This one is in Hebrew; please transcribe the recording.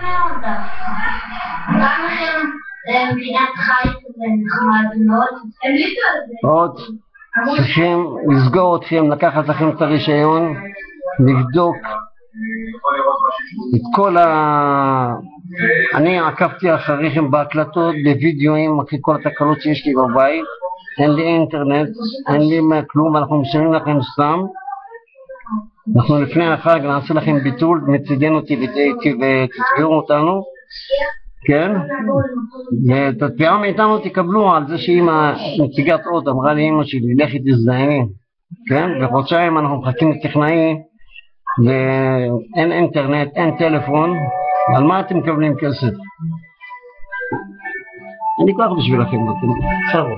מאוד דווקא. גם לכם מדינת חיפה זה נחמד מאוד. המליצו על זה. עוד צריכים לסגור אתכם, לקחת לכם את הרישיון, לבדוק את כל אני עקבתי אחריכם בהקלטות, בווידאוים, אחרי כל התקלות שיש לי בבית. אין לי אינטרנט, אין לי כלום, אנחנו משלמים לכם סתם. אנחנו לפני החג נעשה לכם ביטול, מצידנו ותתביעו אותנו, כן? ואת התביעה מאיתנו תקבלו על זה שאמא נציגת עוד אמרה לאמא שלי, לכי תזדייני, כן? בחודשיים אנחנו מחכים לטכנאי ואין אינטרנט, אין טלפון. על מה אתם מקבלים כסף? אני כוח בשבילכם, בסדר.